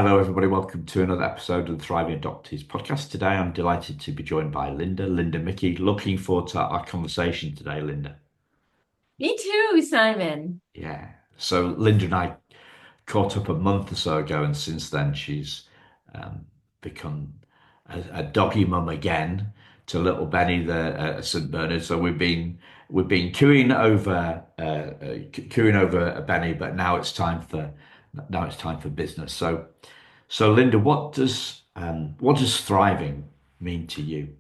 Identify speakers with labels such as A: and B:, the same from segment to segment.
A: Hello, everybody. Welcome to another episode of the Thriving Adoptees podcast. Today, I'm delighted to be joined by Linda Michie. Looking forward to our conversation today, Linda.
B: Me too, Simon.
A: Yeah. So, Linda and I caught up a month or so ago, and since then, she's become a doggy mum again to little Benny, the St. Bernard. So we've been cooing over Benny, but now it's time for business. So Linda, what does thriving mean to you?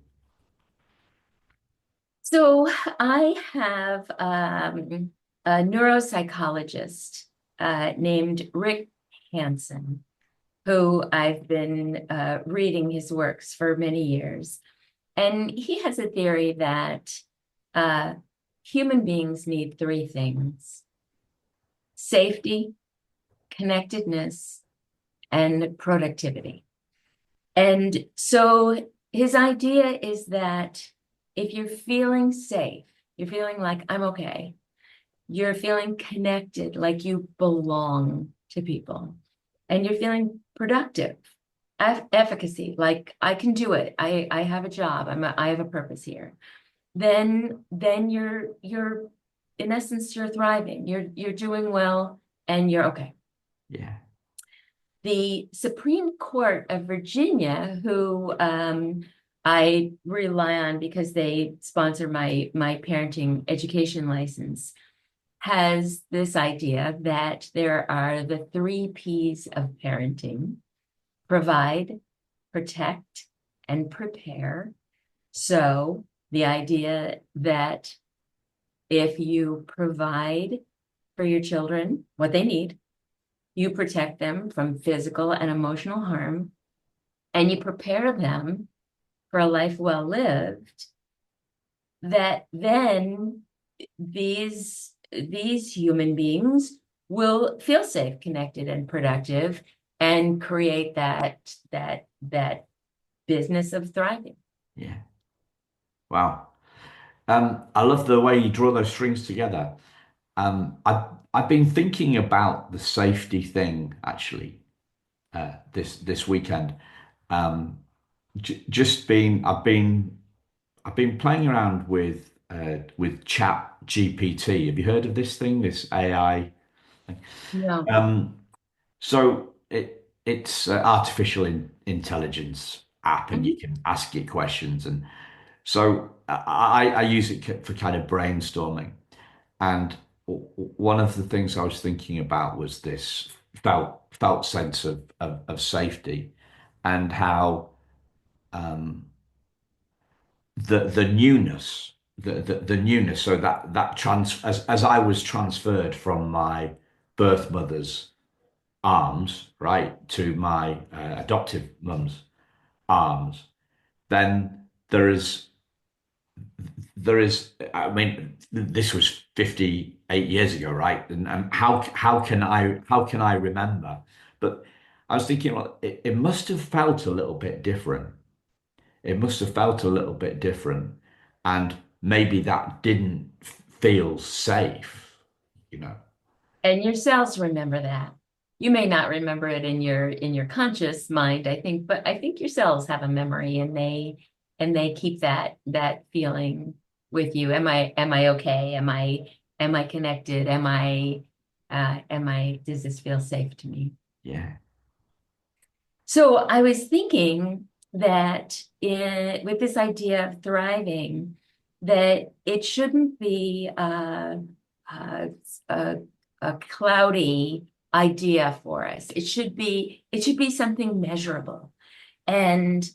B: So I have a neuropsychologist named Rick Hansen, who I've been reading his works for many years. And he has a theory that uh, human beings need three things: safety, connectedness, and productivity. And so his idea is that if you're feeling safe, you're feeling like I'm okay, you're feeling connected, like you belong to people, and you're feeling productive, efficacy, like I can do it. I have a job. I have a purpose here. Then you're in essence you're thriving. You're doing well and you're okay.
A: Yeah.
B: The Supreme Court of Virginia, who I rely on because they sponsor my parenting education license, has this idea that there are the three P's of parenting: provide, protect, and prepare. So the idea that if you provide for your children what they need, you protect them from physical and emotional harm, and you prepare them for a life well lived, that then these human beings will feel safe, connected, and productive, and create that business of thriving.
A: Yeah. Wow. I love the way you draw those strings together. I've been thinking about the safety thing actually this weekend. Um, just been I've been playing around with Chat GPT. Have you heard of this thing? This AI thing?
B: No.
A: Um, so it's artificial intelligence app, and you
B: Mhm.
A: can ask it questions. And so I use it for kind of brainstorming. And one of the things I was thinking about was this felt sense of safety, and how um, the newness, the newness. So that as I was transferred from my birth mother's arms, right, to my adoptive mum's arms, then I mean, this was 58 years ago, right? And how can I remember? But I was thinking, well, it must have felt a little bit different. It must have felt a little bit different. And maybe that didn't feel safe, you know?
B: And your cells remember that. You may not remember it in your conscious mind, I think, but I think your cells have a memory, and they keep that feeling with you. Am I okay? Am I connected? Am I does this feel safe to me?
A: Yeah.
B: So I was thinking that with this idea of thriving, that it shouldn't be a, a, a cloudy idea for us. It should be something measurable. And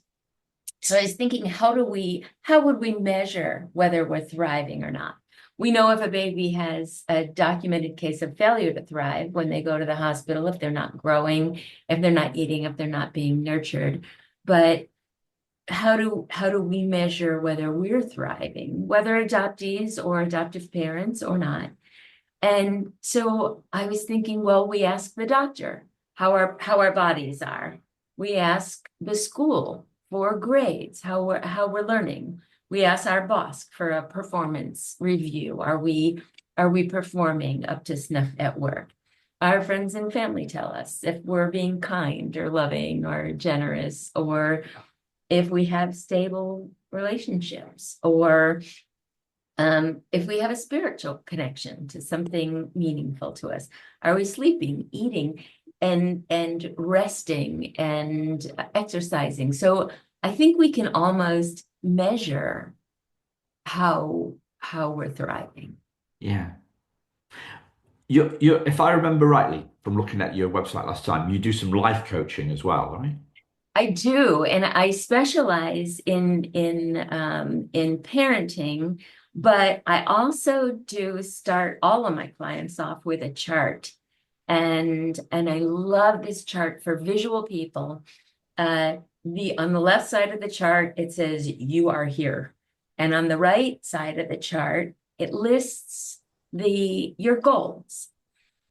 B: so I was thinking, how would we measure whether we're thriving or not? We know if a baby has a documented case of failure to thrive when they go to the hospital, if they're not growing, if they're not eating, if they're not being nurtured. But how do we measure whether we're thriving, whether adoptees or adoptive parents or not? And so I was thinking, well, we ask the doctor how our bodies are. We ask the school for grades, how we're learning. We ask our boss for a performance review. Are we performing up to snuff at work? our friends and family tell us if we're being kind or loving or generous, or if we have stable relationships, or if we have a spiritual connection to something meaningful to us. Are we sleeping, eating, and resting and exercising? So I think we can almost measure how we're thriving.
A: Yeah. If I remember rightly from looking at your website last time, you do some life coaching as well, right?
B: I do, and I specialize in parenting, but I also do start all of my clients off with a chart. And I love this chart for visual people. The on the left side of the chart, it says you are here. And on the right side of the chart, it lists the your goals.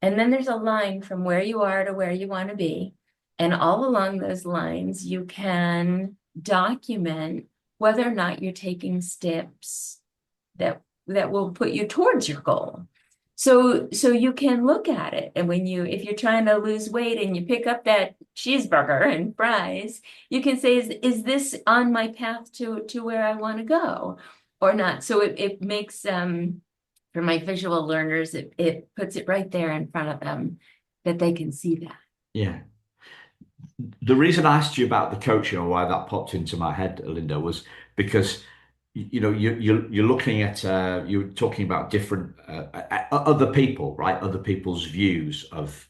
B: And then there's a line from where you are to where you want to be. And all along those lines, you can document whether or not you're taking steps that will put you towards your goal. So you can look at it. And if you're trying to lose weight and you pick up that cheeseburger and fries, you can say, is this on my path to where I want to go or not? So it makes for my visual learners, it puts it right there in front of them that they can see that.
A: Yeah. The reason I asked you about the coaching or why that popped into my head, Linda, was because you're looking at you're talking about different other people, right? Other people's views of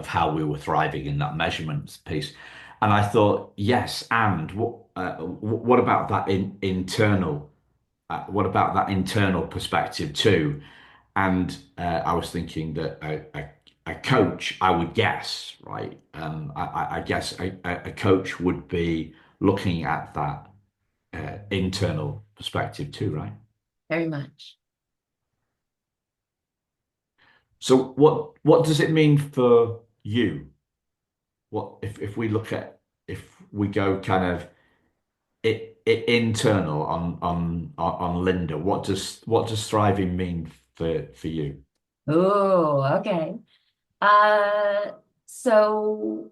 A: how we were thriving in that measurement piece, and I thought, yes, and what about that internal? What about that internal perspective too? And I was thinking that a coach, I would guess, right? I guess a coach would be looking at that internal perspective too, right?
B: Very much.
A: So what does it mean for you? What if we look at if we go kind of internal on Linda, what does thriving mean for you?
B: Oh, okay. Uh, so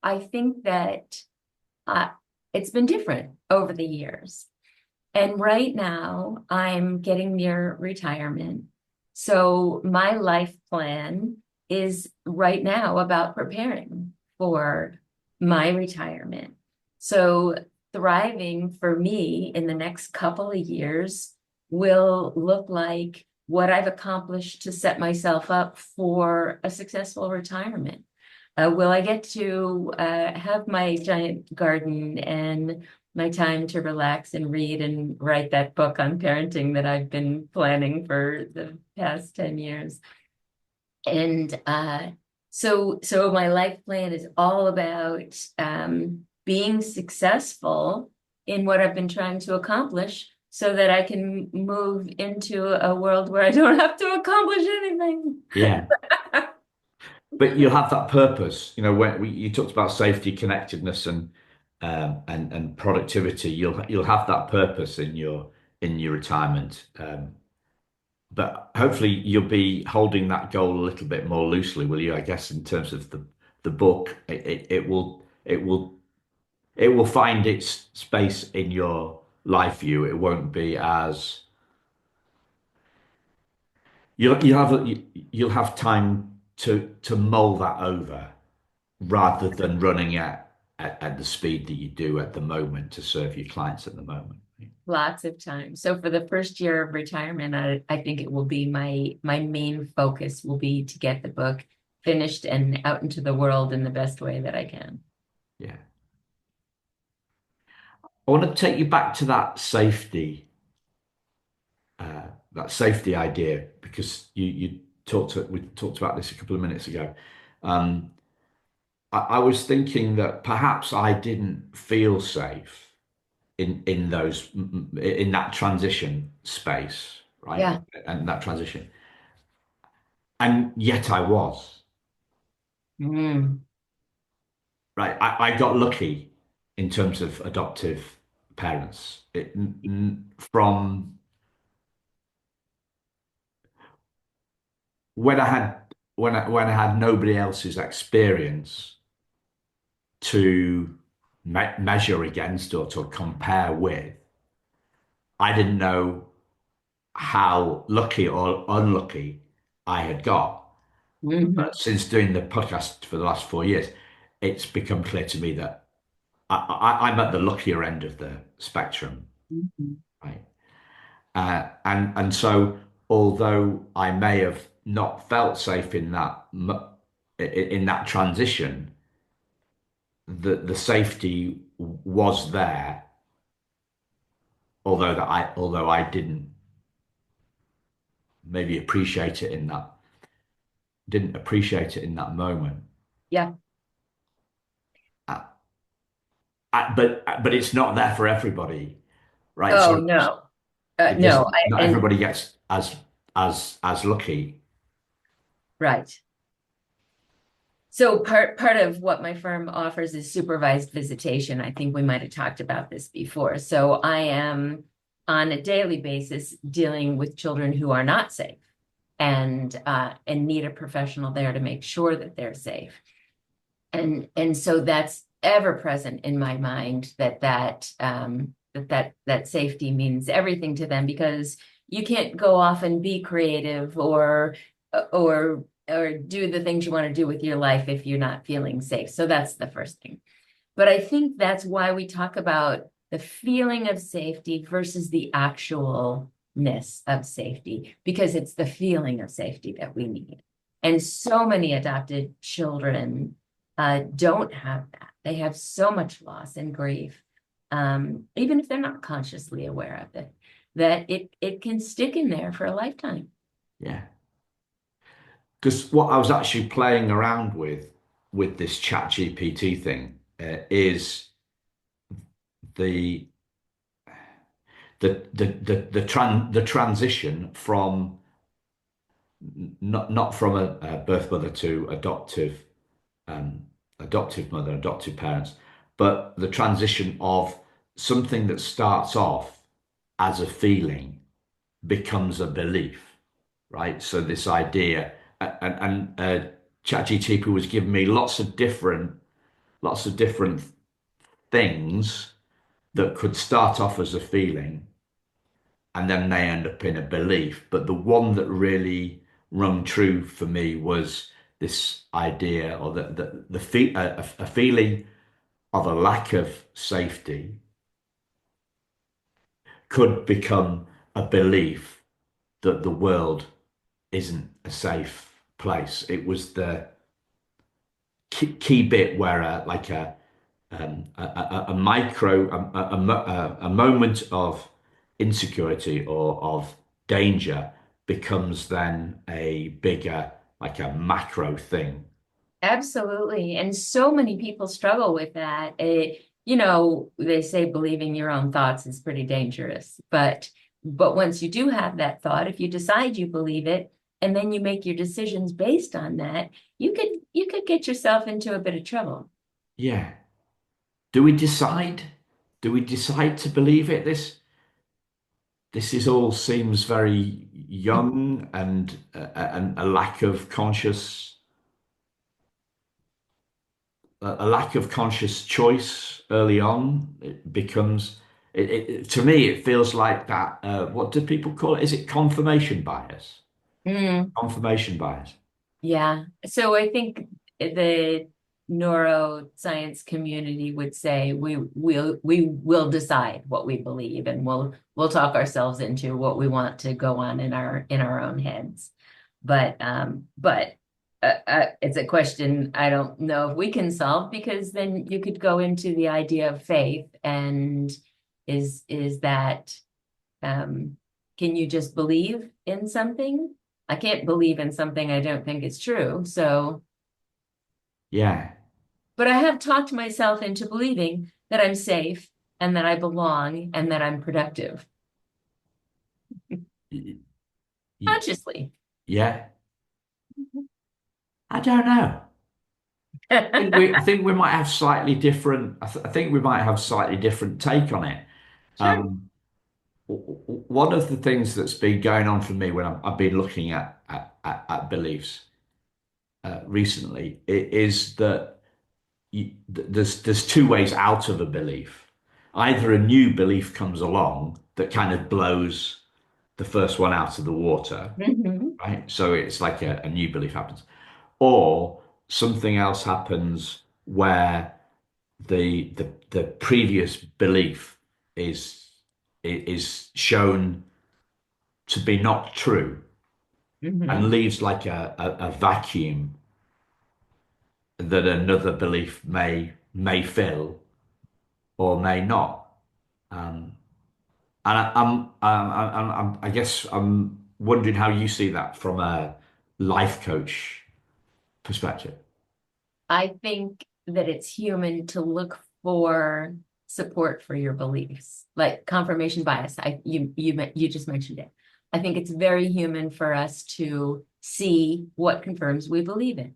B: I think that uh, it's been different over the years. And right now, I'm getting near retirement. So my life plan is right now about preparing for my retirement. So thriving for me in the next couple of years will look like what I've accomplished to set myself up for a successful retirement. Will I get to have my giant garden and my time to relax and read and write that book on parenting that I've been planning for the past 10 years? And so my life plan is all about being successful in what I've been trying to accomplish so that I can move into a world where I don't have to accomplish anything.
A: Yeah. But you'll have that purpose. When you talked about safety, connectedness, and productivity, you'll have that purpose in your retirement. But hopefully, you'll be holding that goal a little bit more loosely, will you? I guess in terms of the book, it will find its space in your life view. It won't be as you'll have time to mull that over rather than running at the speed that you do at the moment to serve your clients at the moment.
B: Lots of time. So for the first year of retirement, I think it will be my main focus will be to get the book finished and out into the world in the best way that I can.
A: Yeah. I want to take you back to that safety idea because we talked about this a couple of minutes ago. Um, I was thinking that perhaps I didn't feel safe in that transition space, right?
B: Yeah.
A: And that transition, and yet I was.
B: Mm.
A: Right. I got lucky in terms of adoptive parents. From when I had when I had nobody else's experience to measure against or to compare with, I didn't know how lucky or unlucky I had got.
B: Mhm.
A: But since doing the podcast for the last 4 years, it's become clear to me that I'm at the luckier end of the spectrum,
B: Mhm.
A: right? And so, although I may have not felt safe in in that transition, the safety was there, although I didn't maybe didn't appreciate it in that moment.
B: Yeah.
A: Uh, but it's not there for everybody, right?
B: Oh
A: So
B: no.
A: it
B: No,
A: doesn't. Not
B: and
A: everybody gets as lucky.
B: right. So part of what my firm offers is supervised visitation. I think we might have talked about this before. So I am on a daily basis dealing with children who are not safe and need a professional there to make sure that they're safe. And so that's ever present in my mind that safety means everything to them because you can't go off and be creative or do the things you want to do with your life if you're not feeling safe. So that's the first thing. But I think that's why we talk about the feeling of safety versus the actualness of safety, because it's the feeling of safety that we need. And so many adopted children don't have that. They have so much loss and grief, even if they're not consciously aware of it, that it can stick in there for a lifetime.
A: Yeah. Because what I was actually playing around with this chat GPT thing is the the transition from not from a birth mother to um, adoptive mother, adoptive parents, but the transition of something that starts off as a feeling becomes a belief, right? So this idea, and ChatGPT was giving me lots of different things that could start off as a feeling and then they end up in a belief. But the one that really rung true for me was this idea or a feeling of a lack of safety could become a belief that the world isn't a safe place. It was the key bit where a micro a moment of insecurity or of danger becomes then a bigger like a macro thing.
B: Absolutely. And so many people struggle with that. They say believing your own thoughts is pretty dangerous, but once you do have that thought, if you decide you believe it and then you make your decisions based on that, you could get yourself into a bit of trouble.
A: Yeah. Do we decide? Do we decide to believe it? This is all seems very young and a lack of a lack of conscious choice early on. It becomes to me it feels like that. What do people call it? Is it confirmation bias?
B: Mm,
A: Confirmation bias.
B: yeah. So I think the neuroscience community would say we will decide what we believe and we'll talk ourselves into what we want to go on in our own heads. But it's a question I don't know if we can solve because then you could go into the idea of faith and is that um, can you just believe in something? I can't believe in something I don't think is true. So,
A: Yeah.
B: but I have talked myself into believing that I'm safe and that I belong and that I'm productive
A: Y- y-
B: consciously.
A: Yeah. I don't know. I think we might have slightly different. I think we might have slightly different take on it.
B: Sure.
A: Um, one of the things that's been going on for me when I've been looking at beliefs recently is that there's two ways out of a belief. Either a new belief comes along that kind of blows the first one out of the water,
B: Mhm.
A: right? So it's like a new belief happens, or something else happens where the previous belief is is shown to be not true and
B: Mhm.
A: leaves like a vacuum that another belief may fill or may not. Um, and I guess I'm wondering how you see that from a life coach perspective.
B: I think that it's human to look for support for your beliefs, like confirmation bias. You just mentioned it. I think it's very human for us to see what confirms we believe in.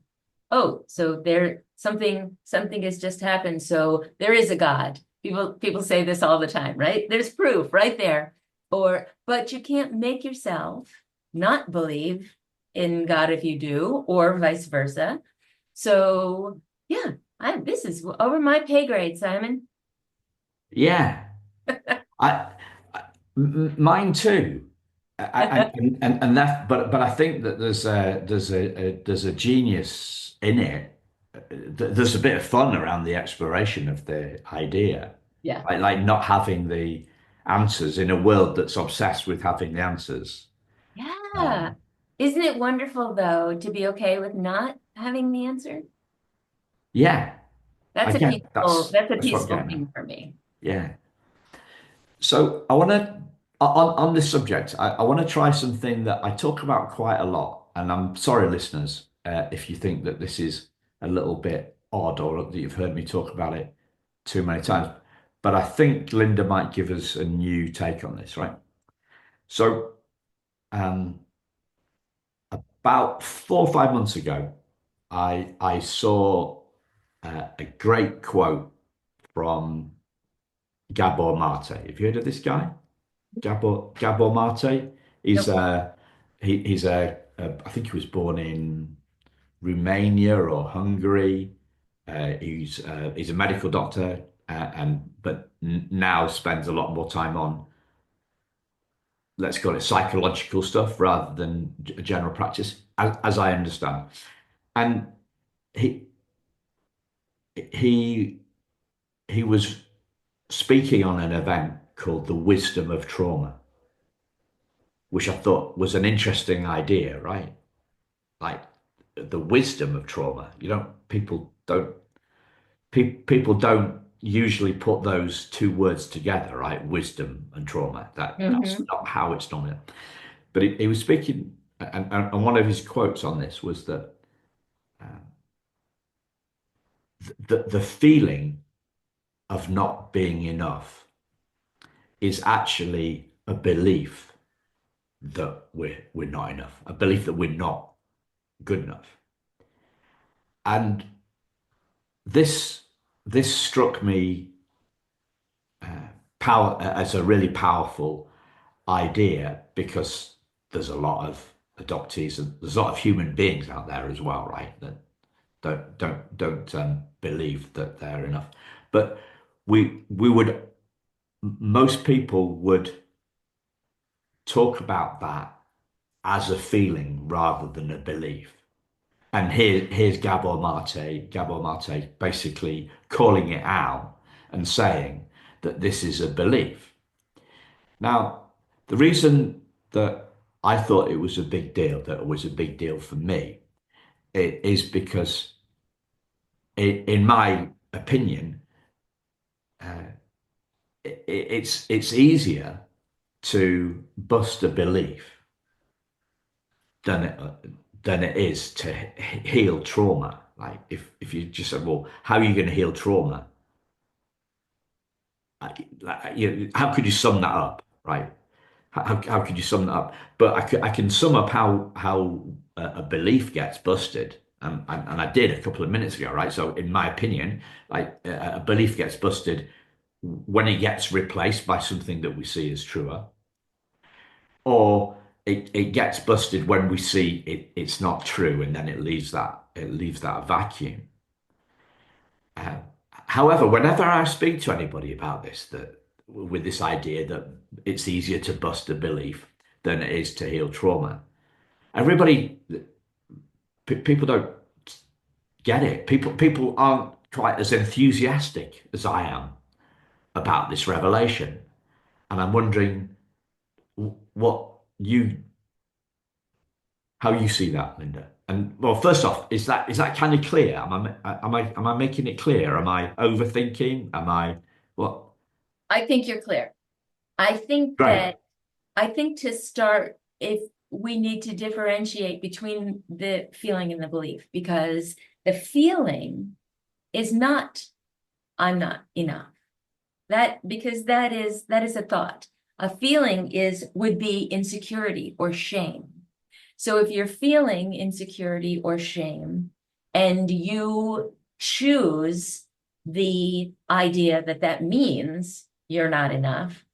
B: Oh, so there something has just happened. So there is a God. People say this all the time, right? There's proof right there. Or but you can't make yourself not believe in God if you do, or vice versa. So yeah, this is over my pay grade, Simon.
A: Yeah, I, mine too. And that, but I think that there's a genius in it. There's a bit of fun around the exploration of the idea,
B: Yeah.
A: like not having the answers in a world that's obsessed with having the answers.
B: Yeah.
A: Um,
B: Isn't it wonderful though to be okay with not having the answer?
A: yeah,
B: That's a
A: again,
B: peaceful, that's a
A: that's what I'm
B: peaceful
A: getting at.
B: thing for me.
A: Yeah. So I want to on this subject, I want to try something that I talk about quite a lot, and I'm sorry, listeners, if you think that this is a little bit odd or that you've heard me talk about it too many times, but I think Linda might give us a new take on this, right? So, um, about 4 or 5 months ago, I saw a great quote from Gabor Mate. Have you heard of this guy? Gabor Mate. He's
B: Nope.
A: he's I think he was born in Romania or Hungary. He's a medical doctor and but now spends a lot more time on, let's call it, psychological stuff rather than general practice, as I understand. And he he he was speaking on an event called The Wisdom of Trauma, which I thought was an interesting idea, right? Like the wisdom of trauma. You don't people don't usually put those two words together, right? Wisdom and trauma. That's
B: Hmm.
A: not how it's normally. But he was speaking, and one of his quotes on this was that the feeling of not being enough is actually a belief that we're not enough, a belief that we're not good enough. And this this struck me power as a really powerful idea because there's a lot of adoptees and there's a lot of human beings out there as well, right? That don't believe that they're enough. But we would most people would talk about that as a feeling rather than a belief. And here's Gabor Mate basically calling it out and saying that this is a belief. Now, the reason that I thought it was a big deal, that it was a big deal for me, it is because, in my opinion, it's easier to bust a belief than than it is to heal trauma. Like if you just said, well, how are you going to heal trauma? How could you sum that up, right? How could you sum that up? But I can sum up how a belief gets busted, and I did a couple of minutes ago, right? So in my opinion, like a belief gets busted when it gets replaced by something that we see as truer, or it gets busted when we see it's not true, and then it leaves that. that vacuum. Uh, However, whenever I speak to anybody about this, that with this idea that it's easier to bust a belief than it is to heal trauma, everybody, people don't get it. People aren't quite as enthusiastic as I am about this revelation, and I'm wondering what you how you see that, Linda. And well, first off, is that kind of clear? Am I making it clear? Am I overthinking? Am I what?
B: I think you're clear. I think
A: Great.
B: that I think to start, if we need to differentiate between the feeling and the belief, because the feeling is not, I'm not enough. That because that is a thought. A feeling is would be insecurity or shame. So if you're feeling insecurity or shame and you choose the idea that that means you're not enough,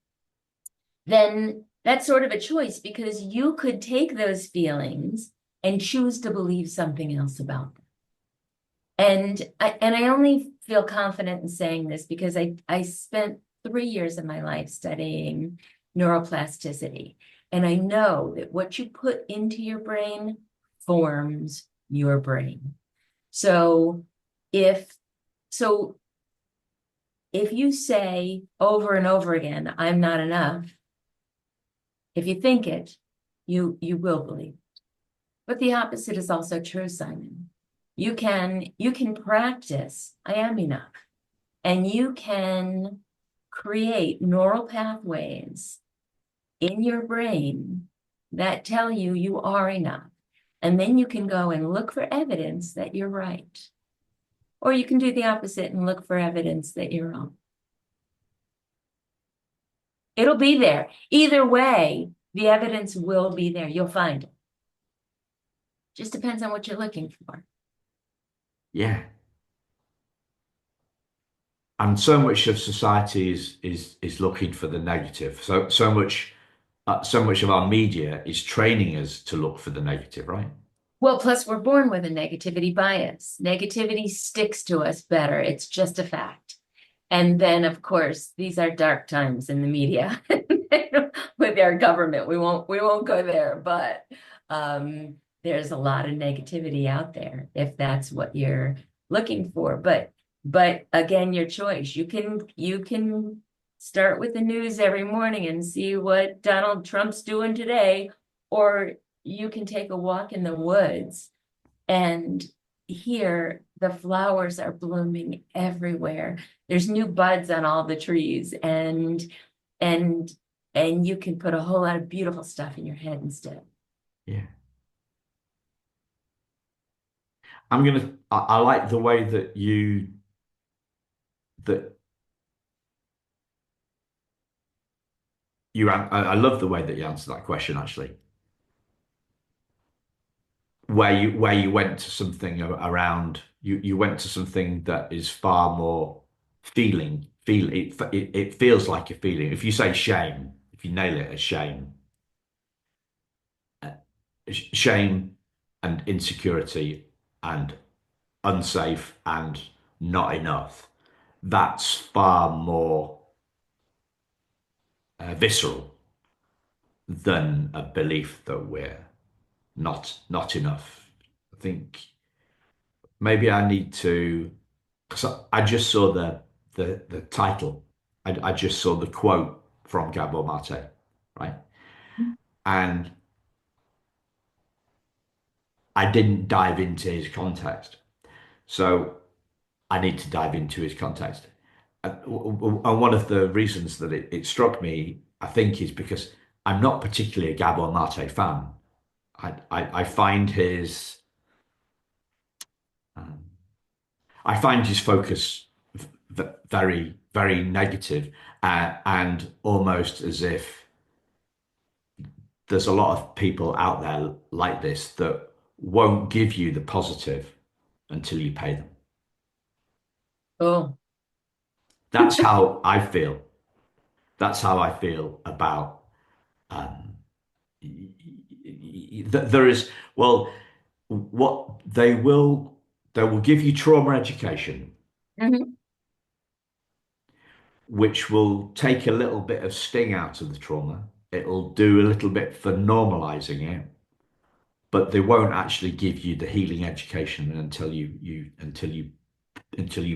B: then that's sort of a choice because you could take those feelings and choose to believe something else about them. And I only feel confident in saying this because I spent 3 years of my life studying neuroplasticity. And I know that what you put into your brain forms your brain. So if so if you say over and over again, I'm not enough, if you think it, you will believe. But the opposite is also true, Simon. You can practice, I am enough, and you can create neural pathways in your brain that tell you you are enough. And then you can go and look for evidence that you're right. Or you can do the opposite and look for evidence that you're wrong. It'll be there. Either way, the evidence will be there. You'll find it. Just depends on what you're looking for.
A: Yeah. And so much of society is looking for the negative. So much of our media is training us to look for the negative, right?
B: Well, plus we're born with a negativity bias. Negativity sticks to us better. It's just a fact. And then, of course, these are dark times in the media with our government. We won't go there, but there's a lot of negativity out there if that's what you're looking for. But again, your choice. You can start with the news every morning and see what Donald Trump's doing today, or you can take a walk in the woods and here the flowers are blooming everywhere. There's new buds on all the trees and and you can put a whole lot of beautiful stuff in your head instead.
A: Yeah. I like the way that I love the way that you answered that question actually. Where you went to something around you went to something that is far more it feels like a feeling. If you say shame, if you nail it as shame, uh, shame and insecurity and unsafe and not enough, that's far more visceral than a belief that we're not enough. I think maybe I need to, because I just saw the title. I just saw the quote from Gabor Mate, right? And I didn't dive into his context. So I need to dive into his context. And one of the reasons that it struck me, I think, is because I'm not particularly a Gabor Mate fan. I find um, his focus very, very negative, and almost as if there's a lot of people out there like this that won't give you the positive until you pay them.
B: Oh,
A: That's how I feel. That's how I feel about um, there is well. what they will give you trauma education,
B: Mhm.
A: which will take a little bit of sting out of the trauma. It'll do a little bit for normalizing it, but they won't actually give you the healing education until you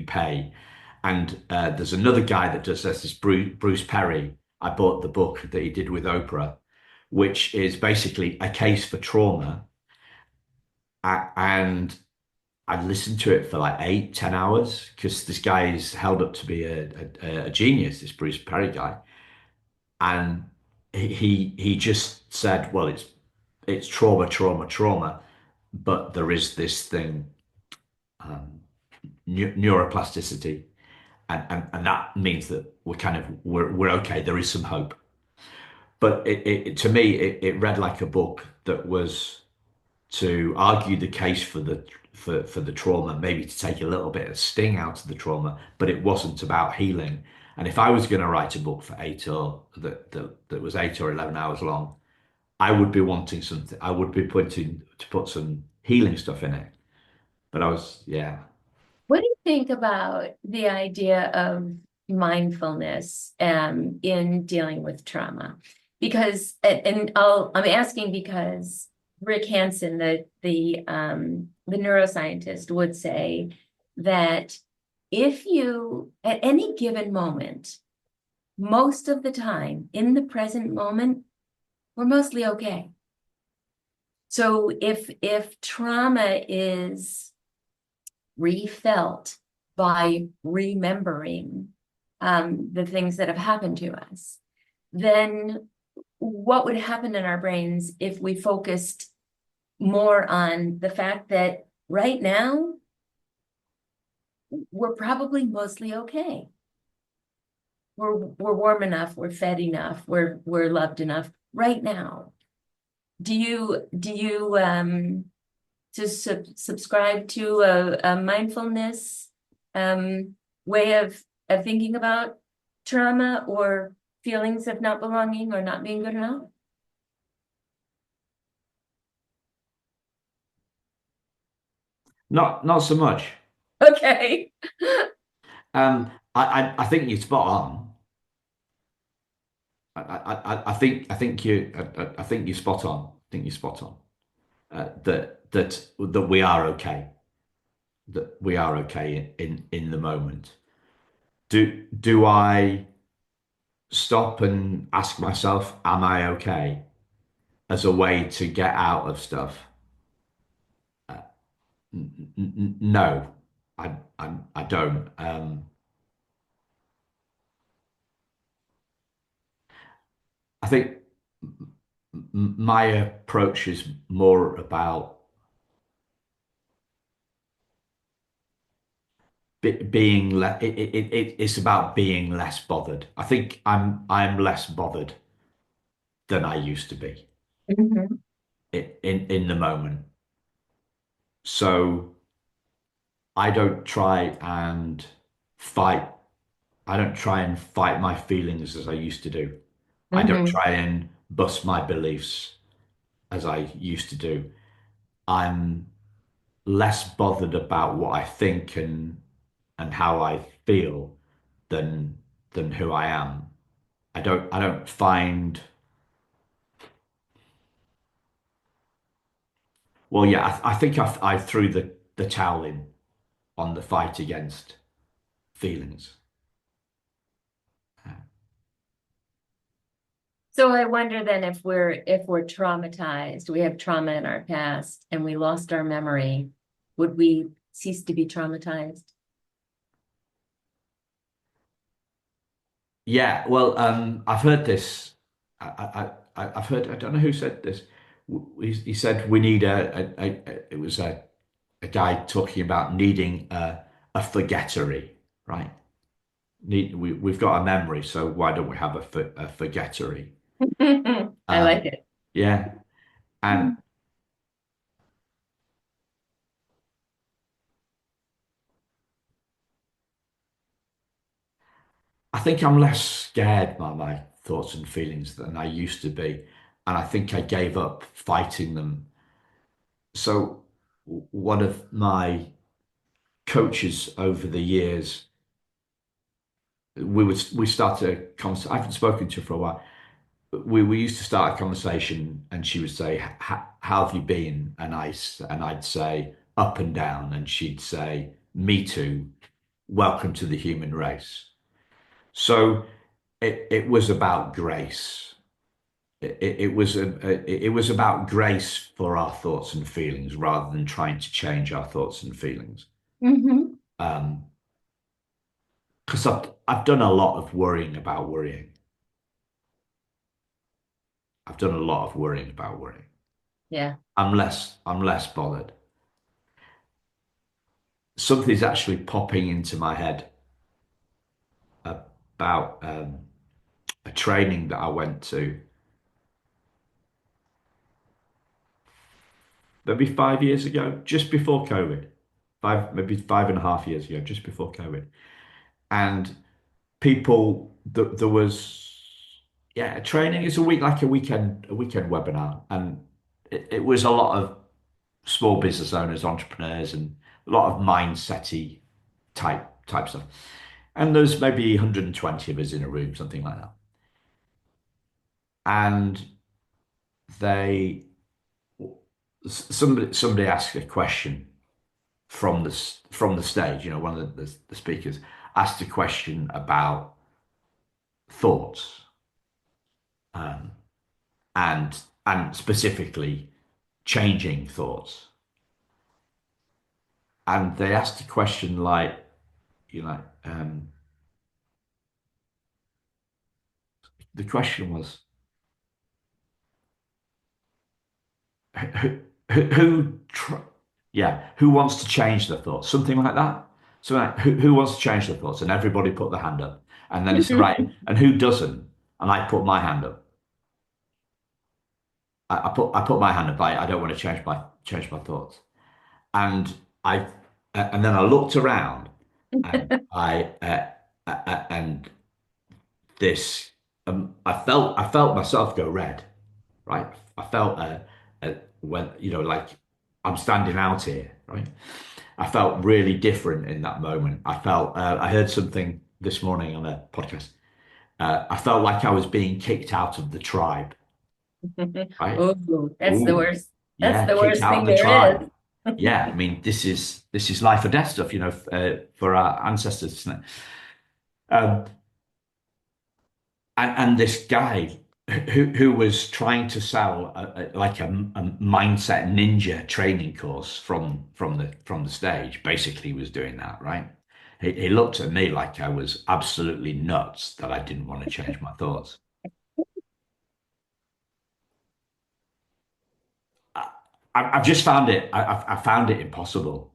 A: pay. And there's another guy that does this. This Bruce Perry. I bought the book that he did with Oprah, which is basically a case for trauma. And I listened to it for like 8, 10 hours because this guy is held up to be a genius, this Bruce Perry guy. And he just said, well, it's trauma, trauma, trauma, but there is this thing, um, neuroplasticity, and that means that we're okay. There is some hope. But to me, it read like a book that was to argue the case for the trauma, maybe to take a little bit of sting out of the trauma, but it wasn't about healing. And if I was going to write a book for that was 8 or 11 hours long, I would be wanting something. I would be putting to put some healing stuff in it. But I was, yeah.
B: What do you think about the idea of mindfulness in dealing with trauma? Because, I'm asking because Rick Hansen, the neuroscientist, would say that if you, at any given moment, most of the time in the present moment, we're mostly okay. So if trauma is refelt by remembering the things that have happened to us, then what would happen in our brains if we focused more on the fact that right now we're probably mostly okay. We're warm enough, we're fed enough, we're loved enough right now. Do you to subscribe to a mindfulness way of thinking about trauma or feelings of not belonging or not being good enough?
A: Not so much.
B: Okay.
A: I think you're spot on. I think you're spot on. I think you're spot on. That we are okay. That we are okay in the moment. Do I stop and ask myself, am I okay? As a way to get out of stuff? No, I don't. I think my approach is more about being it's about being less bothered. I think I'm less bothered than I used to be
B: Mhm.
A: in the moment. So I don't try and fight. I don't try and fight my feelings as I used to do. I don't
B: Mhm.
A: try and bust my beliefs as I used to do. I'm less bothered about what I think and how I feel than who I am. I don't find. Well, yeah, I think I threw the towel in on the fight against feelings.
B: So I wonder then if we're traumatized, we have trauma in our past and we lost our memory, would we cease to be traumatized?
A: Yeah, well, I've heard this. I've heard. I don't know who said this. He said we need it was a guy talking about needing a forgettery, right? We've got a memory, so why don't we have a forgettery?
B: I like
A: Um,
B: it.
A: yeah, and I think I'm less scared by my thoughts and feelings than I used to be, and I think I gave up fighting them. So. one of my coaches over the years, we started a conversation. I haven't spoken to her for a while. We used to start a conversation, and she would say, How have you been?" And I'd say, "Up and down," and she'd say, "Me too. Welcome to the human race." So it was about grace. It was about grace for our thoughts and feelings rather than trying to change our thoughts and feelings.
B: Hmm.
A: Um, because I've done a lot of worrying about worrying. I've done a lot of worrying about worrying.
B: Yeah.
A: I'm less bothered. Something's actually popping into my head about a training that I went to maybe 5 years ago, just before COVID. Maybe 5.5 years ago, just before COVID. And there was, yeah, training. It's a week, like a weekend webinar. And it was a lot of small business owners, entrepreneurs, and a lot of mindset-y type stuff. And there's maybe 120 of us in a room, something like that. And they somebody asked a question from the stage. One of the speakers asked a question about thoughts, um, and specifically changing thoughts. And they asked a question like, the question was, who, who yeah, who wants to change their thoughts? Something like that. So like, who wants to change their thoughts? And everybody put their hand up. And then it's right. And who doesn't? And I put my hand up. I put my hand up. I don't want to change my thoughts. And I and then I looked around, and and this I felt myself go red, right? I felt when like I'm standing out here, right? I felt really different in that moment. I heard something this morning on a podcast. I felt like I was being kicked out of the tribe, right?
B: Oh, that's the
A: Ooh,
B: worst. That's
A: yeah,
B: the
A: kicked
B: worst
A: out of
B: thing
A: the
B: there
A: tribe.
B: is.
A: Yeah, I mean, this is life or death stuff, for our ancestors, isn't it? Um, and this guy who was trying to sell a mindset ninja training course from the stage basically was doing that, right? He looked at me like I was absolutely nuts that I didn't want to change my thoughts. I, I've just found it. I found it impossible.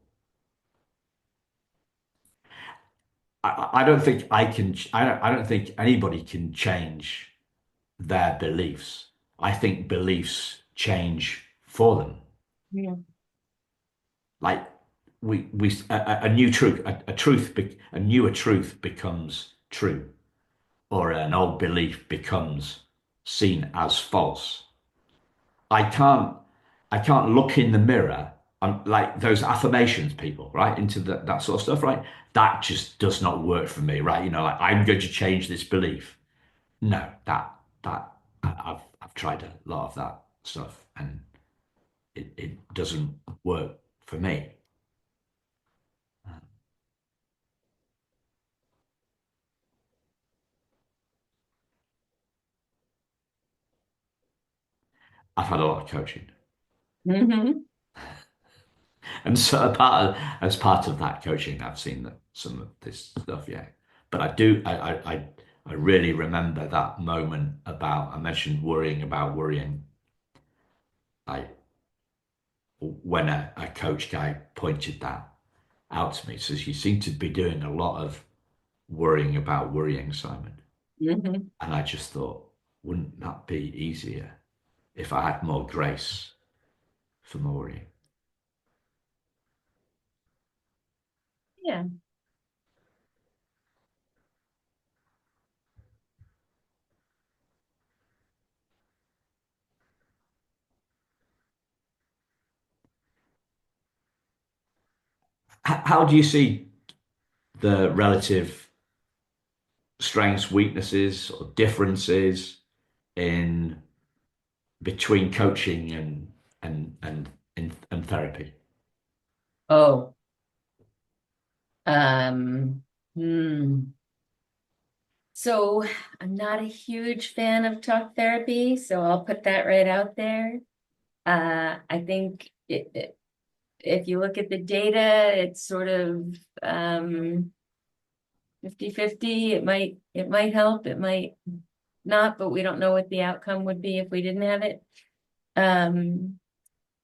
A: I don't think I can. I don't think anybody can change their beliefs. I think beliefs change for them.
B: Yeah.
A: Like a new truth, a newer truth becomes true, or an old belief becomes seen as false. I can't I can't look in the mirror. I'm like those affirmations people, right? Into that sort of stuff, right? That just does not work for me, right? Like I'm going to change this belief. No, I've tried a lot of that stuff, and it doesn't work for me. I've had a lot of coaching.
B: Hmm.
A: And so as part of that coaching, I've seen some of this stuff, yeah. But I really remember that moment about, I mentioned worrying about worrying. I When a coach guy pointed that out to me, says you seem to be doing a lot of worrying about worrying, Simon.
B: Hmm.
A: And I just thought, wouldn't that be easier if I had more grace for my worrying?
B: Yeah.
A: how do you see the relative strengths, weaknesses, or differences in between coaching and therapy?
B: Oh, um, hmm. So I'm not a huge fan of talk therapy, so I'll put that right out there. I think if you look at the data, it's sort of 50-50. It might help, it might not, but we don't know what the outcome would be if we didn't have it. Um,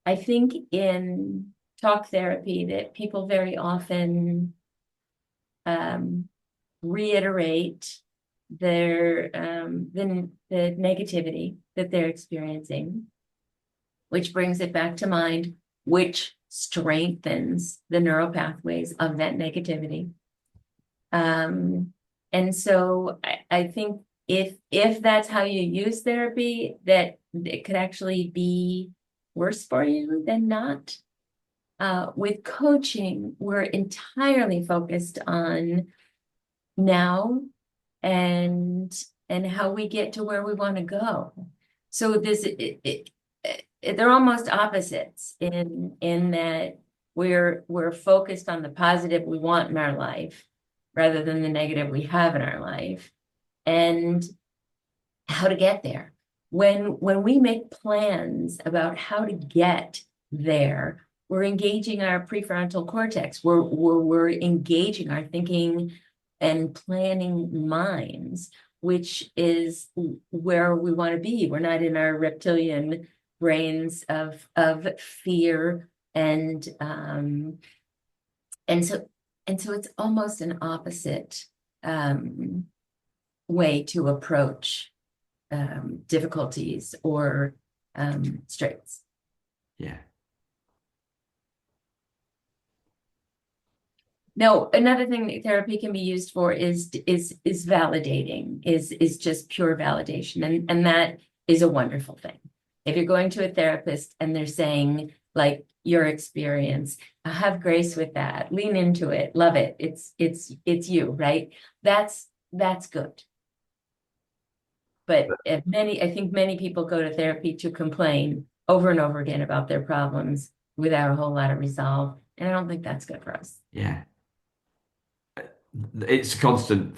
B: I think in talk therapy that people very often um, reiterate the negativity that they're experiencing, which brings it back to mind, which strengthens the neural pathways of that negativity. And so I think if that's how you use therapy, that it could actually be worse for you than not. With coaching, we're entirely focused on now and how we get to where we want to go. So they're almost opposites in that we're focused on the positive we want in our life rather than the negative we have in our life, and how to get there. When we make plans about how to get there, we're engaging our prefrontal cortex. We're engaging our thinking and planning minds, which is where we want to be. We're not in our reptilian brains of fear and so it's almost an opposite way to approach difficulties or straits.
A: Yeah,
B: Now, another thing that therapy can be used for is validating, is just pure validation, and that is a wonderful thing. If you're going to a therapist and they're saying like your experience, have grace with that, lean into it, love it. It's you, right? That's good. But I think many people go to therapy to complain over and over again about their problems without a whole lot of resolve, and I don't think that's good for us.
A: yeah. It's a constant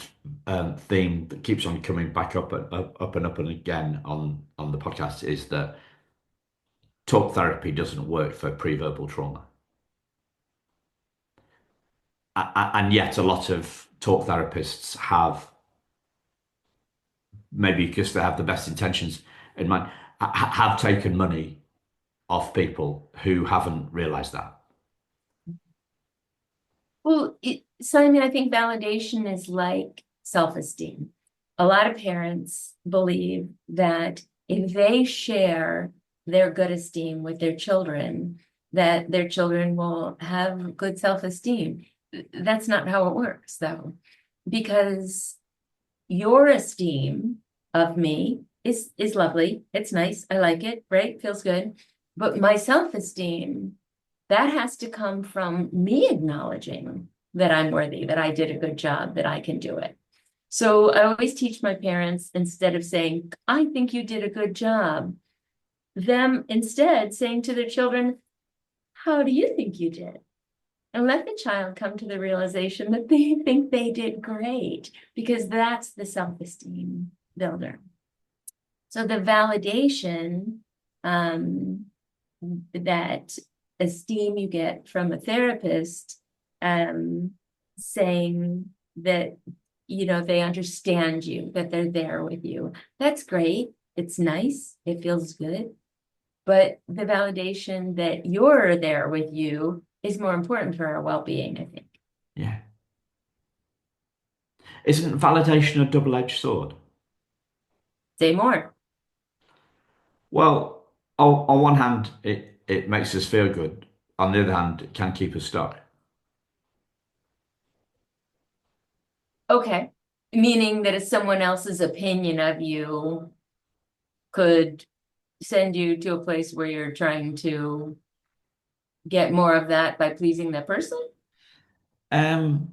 A: theme that keeps on coming back up and again on the podcast is that talk therapy doesn't work for pre-verbal trauma. And yet a lot of talk therapists have, maybe because they have the best intentions in mind, have taken money off people who haven't realized that.
B: Well, Simon, I think validation is like self-esteem. A lot of parents believe that if they share their good esteem with their children, that their children will have good self-esteem. That's not how it works, though, because your esteem of me is lovely. It's nice. I like it, right? Feels good. But my self-esteem, that has to come from me acknowledging that I'm worthy, that I did a good job, that I can do it. So I always teach my parents, instead of saying, I think you did a good job, them instead saying to their children, how do you think you did? And let the child come to the realization that they think they did great, because that's the self-esteem builder. So the validation that esteem you get from a therapist saying that, they understand you, that they're there with you. That's great. It's nice. It feels good. But the validation that you're there with you is more important for our well-being, I think.
A: Yeah. Isn't validation a double-edged sword?
B: Say more.
A: Well, on one hand, it makes us feel good. On the other hand, it can keep us stuck.
B: Okay. Meaning that if someone else's opinion of you could send you to a place where you're trying to get more of that by pleasing that person?
A: Um,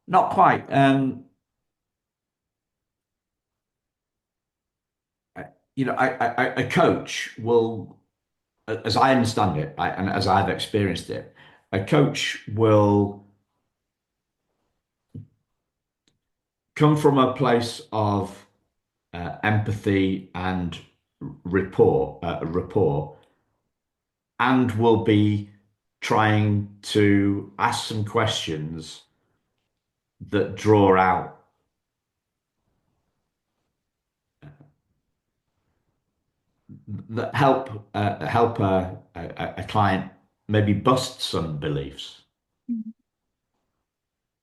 A: Not quite. A coach will, as I understand it, and as I've experienced it, a coach will come from a place of empathy and rapport, and will be trying to ask some questions that draw out that help a client maybe bust some beliefs.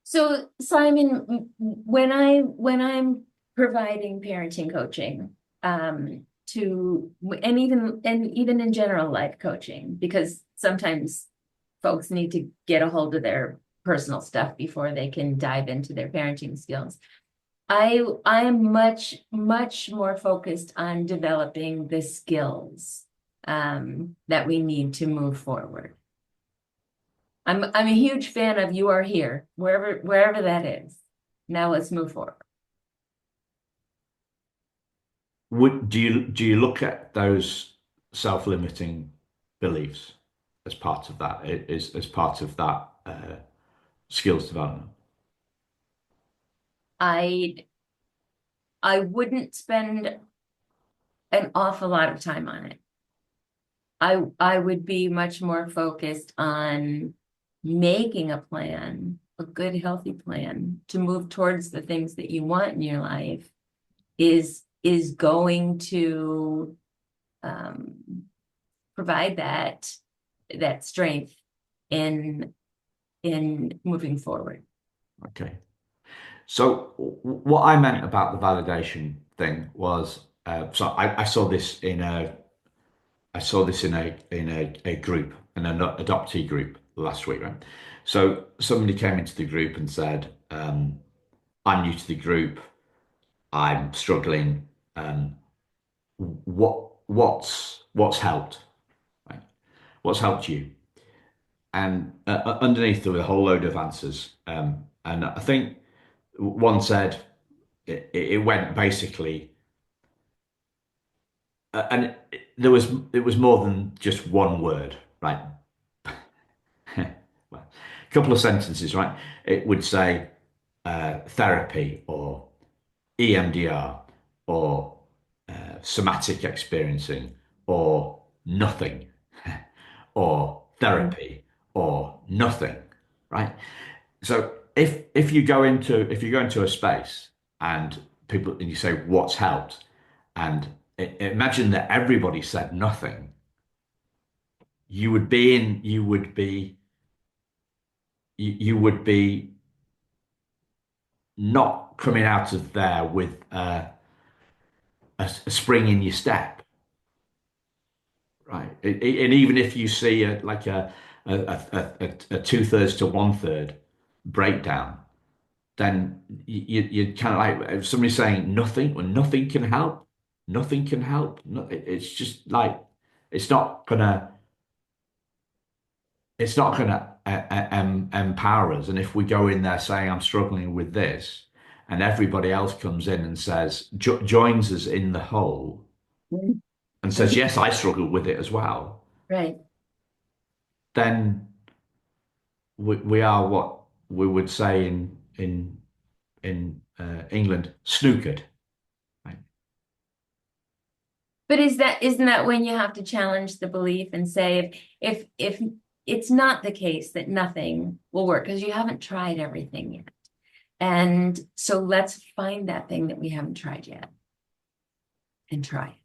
B: So, Simon, when I'm providing parenting coaching, and even in general life coaching, because sometimes folks need to get a hold of their personal stuff before they can dive into their parenting skills. I am much more focused on developing the skills that we need to move forward. I'm a huge fan of you are here, wherever that is. Now let's move forward.
A: Do you look at those self-limiting beliefs as part of that? It is as part of that skills development.
B: I I wouldn't spend an awful lot of time on it. I would be much more focused on making a plan, a good, healthy plan to move towards the things that you want in your life is going to provide that strength in in moving forward.
A: Okay. So what I meant about the validation thing was, I saw this in a group, an adoptee group last week, right? So somebody came into the group and said, "I'm new to the group. I'm struggling. What's helped? Right? What's helped you?" And underneath there were a whole load of answers. And I think one said it went basically, and it was more than just one word, right? Well, a couple of sentences, right? It would say therapy or EMDR or somatic experiencing or nothing or therapy or nothing, right? So if you go into a space and people and you say what's helped, and imagine that everybody said nothing, you would be not coming out of there with a spring in your step, right? And even if you see a two-thirds to one-third breakdown, then you kind of like if somebody's saying nothing, well, nothing can help, nothing can help. No, it's just like it's not gonna it's not gonna empower us. And if we go in there saying I'm struggling with this, and everybody else comes in and says joins us in the whole
B: Mm.
A: and says yes, I struggle with it as well,
B: Right.
A: then we are what we would say in England snookered. Right?
B: But isn't that when you have to challenge the belief and say if it's not the case that nothing will work because you haven't tried everything yet. And so let's find that thing that we haven't tried yet and try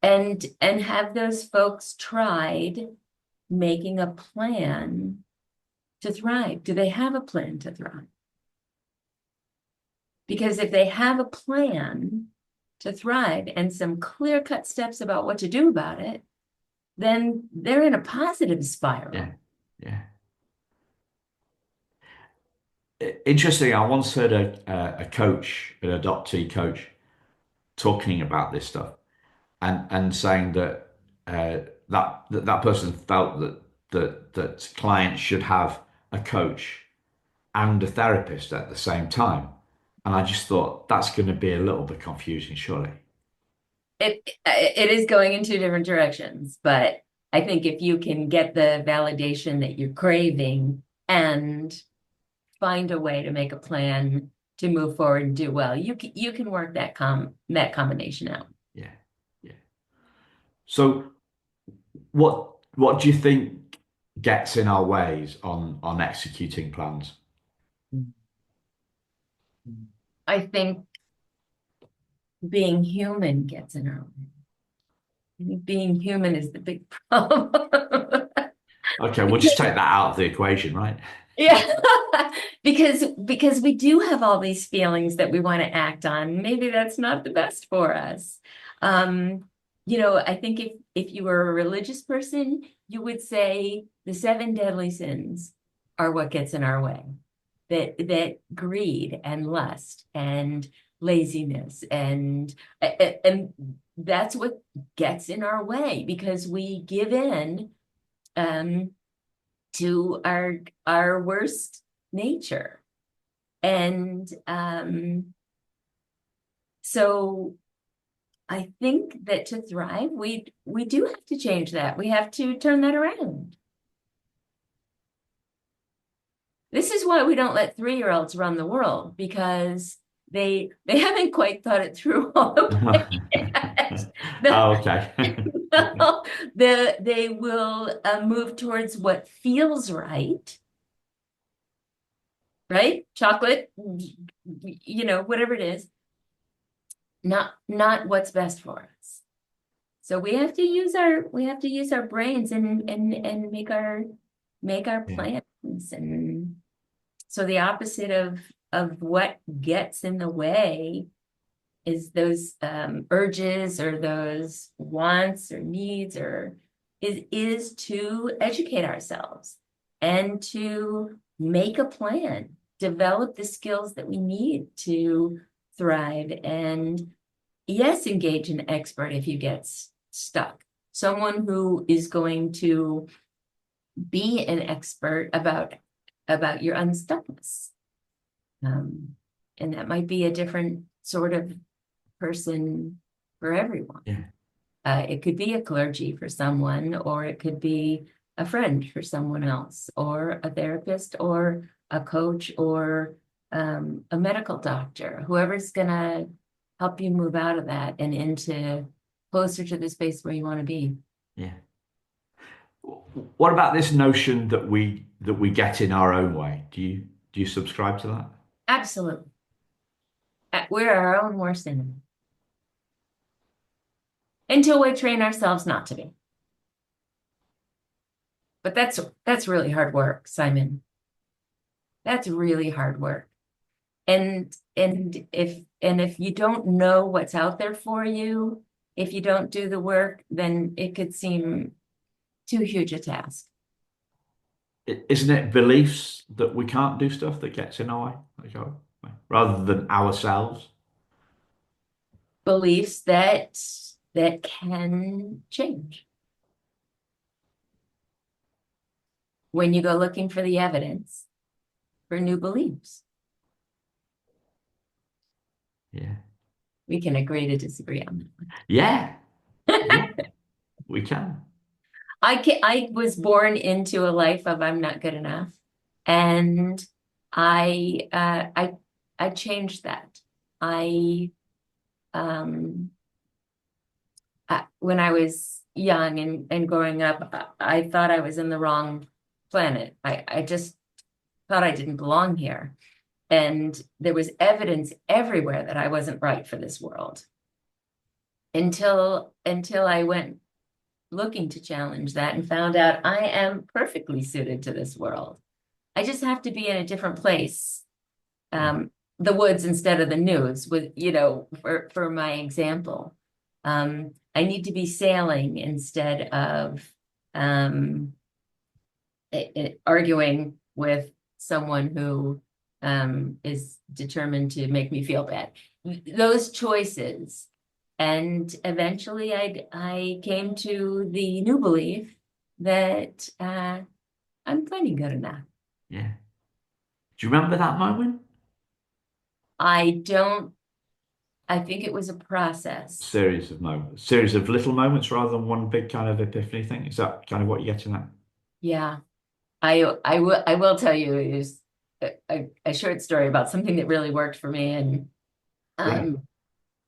B: it. And have those folks tried making a plan to thrive? Do they have a plan to thrive? Because if they have a plan to thrive and some clear-cut steps about what to do about it, then they're in a positive
A: Yeah,
B: spiral.
A: yeah. Interesting. I once heard a coach, an adoptee coach, talking about this stuff and saying that that person felt that clients should have a coach, and a therapist at the same time. And I just thought that's going to be a little bit confusing, surely.
B: It is going in two different directions, but I think if you can get the validation that you're craving and find a way to make a plan to move forward and do well, you can work that combination out.
A: Yeah. Yeah. So what do you think gets in our ways on executing plans?
B: I think being human gets in our way. I think being human is the big problem.
A: Okay, we'll just take that out of the equation, right?
B: Yeah, because we do have all these feelings that we want to act on. Maybe that's not the best for us. Um, I think if you were a religious person, you would say the seven deadly sins are what gets in our way. That greed and lust and laziness and that's what gets in our way because we give in um to our worst nature. And so I think that to thrive, we do have to change that. We have to turn that around. This is why we don't let 3-year-olds run the world because they haven't quite thought it through all the way yet.
A: Oh, okay.
B: They will move towards what feels right? Chocolate, whatever it is, not what's best for us. So we have to use our brains and make our
A: Yeah,
B: plans. And so the opposite of what gets in the way is those urges or those wants or needs or is to educate ourselves and to make a plan, develop the skills that we need to thrive, and yes, engage an expert if you get stuck. Someone who is going to be an expert about your unstuckness. Um, and that might be a different sort of person for everyone.
A: yeah,
B: It could be a clergy for someone, or it could be a friend for someone else, or a therapist, or a coach, or a medical doctor, whoever's gonna help you move out of that and into closer to the space where you want to be.
A: yeah. What about this notion that we get in our own way? Do you subscribe to that?
B: Absolutely. We're our own worst enemy until we train ourselves not to be. But that's really hard work, Simon. That's really hard work. And if you don't know what's out there for you, if you don't do the work, then it could seem too huge a task.
A: Isn't it beliefs that we can't do stuff that gets in our way, rather than ourselves?
B: Beliefs that can change. When you go looking for the evidence for new beliefs,
A: Yeah,
B: we can agree to disagree on that one.
A: yeah, yeah. We can.
B: I was born into a life of I'm not good enough, and I uh, I I changed that. I um when I was young and growing up, I thought I was in the wrong planet. I just thought I didn't belong here, and there was evidence everywhere that I wasn't right for this world until I went looking to challenge that and found out I am perfectly suited to this world. I just have to be in a different place.
A: Yeah,
B: The woods instead of the news with, for my example. I need to be sailing instead of um, arguing with someone who is determined to make me feel bad. Those choices. And eventually I came to the new belief that I'm plenty good enough.
A: Yeah. Do you remember that moment?
B: I don't, I think it was a process.
A: Series of moments, series of little moments rather than one big kind of epiphany thing. Is that kind of what you're getting at?
B: Yeah. I will tell you is a short story about something that really worked for me. And
A: Great.
B: um,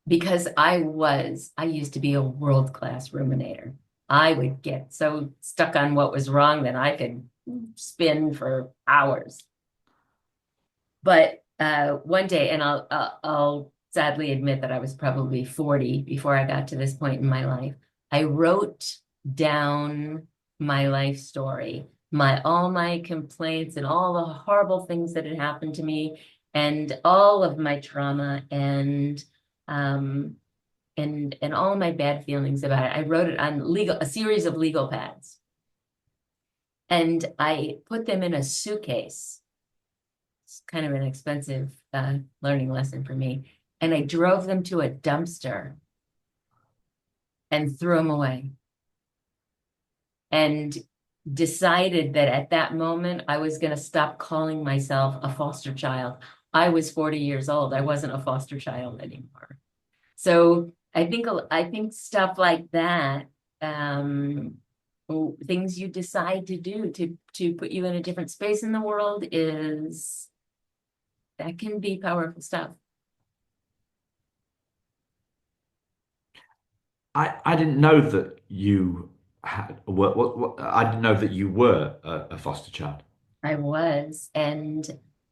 B: because I used to be a world-class ruminator. I would get so stuck on what was wrong that I could spin for hours. But one day, and I'll sadly admit that I was probably 40 before I got to this point in my life. I wrote down my life story, my all my complaints and all the horrible things that had happened to me, and all of my trauma um and all my bad feelings about it. I wrote it on a series of legal pads, and I put them in a suitcase. It's kind of an expensive learning lesson for me. And I drove them to a dumpster and threw them away. And decided that at that moment I was going to stop calling myself a foster child. I was 40 years old. I wasn't a foster child anymore. So I think stuff like that, um, things you decide to do to put you in a different space in the world is that can be powerful stuff.
A: I didn't know that you had I didn't know that you were a foster child.
B: I was, and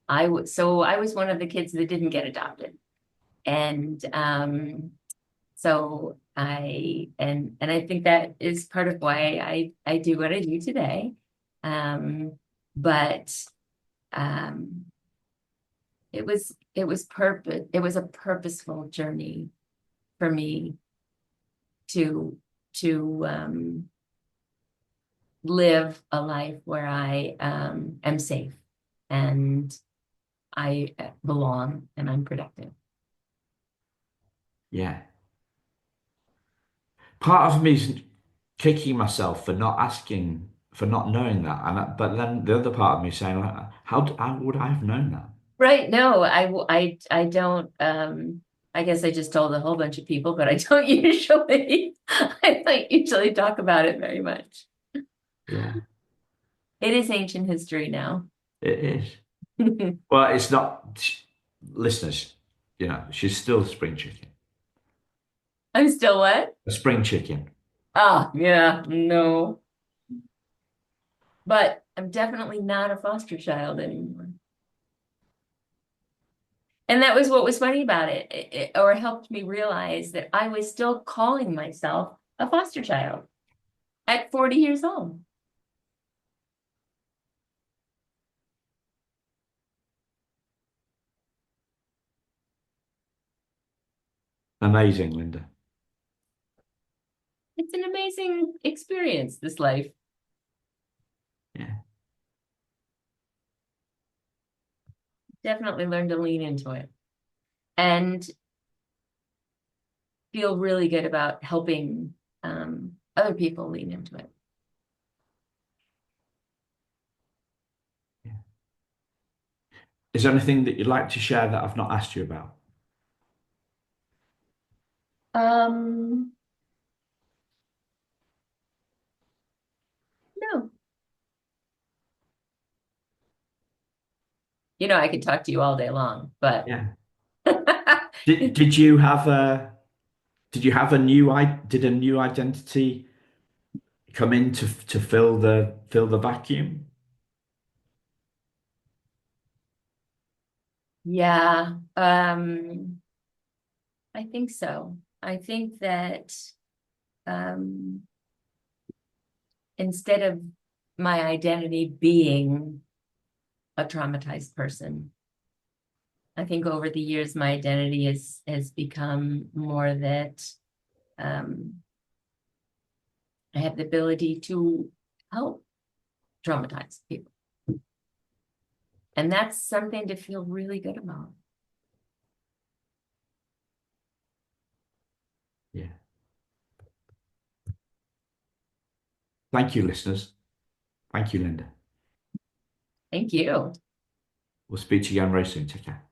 B: I was one of the kids that didn't get adopted. And so and I think that is part of why I do what I do today. But um it was a purposeful journey for me to to live a life where I am safe and I belong and I'm productive.
A: Yeah. Part of me is kicking myself for not asking, for not knowing that, but then the other part of me is saying, like, how would I have known that?
B: Right. No, I don't, I guess I just told a whole bunch of people, but I don't usually, I don't usually talk about it very much.
A: Yeah,
B: It is ancient history now.
A: it is. Well, it's not, listeners, she's still a spring chicken.
B: I'm still what?
A: A spring chicken.
B: Ah, yeah, no. But I'm definitely not a foster child anymore. And that was what was funny about it, or helped me realize that I was still calling myself a foster child at 40 years old.
A: Amazing, Linda.
B: It's an amazing experience, this life.
A: Yeah.
B: Definitely learned to lean into it and feel really good about helping other people lean into it.
A: Yeah. Is there anything that you'd like to share that I've not asked you about?
B: Um, no, I could talk to you all day long, but
A: Yeah. Did you have a new did a new identity come in to fill the vacuum?
B: yeah, I think so. I think that um, instead of my identity being a traumatized person, I think over the years my identity has become more that um, I have the ability to help traumatized people. And that's something to feel really good about.
A: Yeah. Thank you, listeners. Thank you, Linda.
B: Thank you.
A: We'll speak to you again very soon. Take care.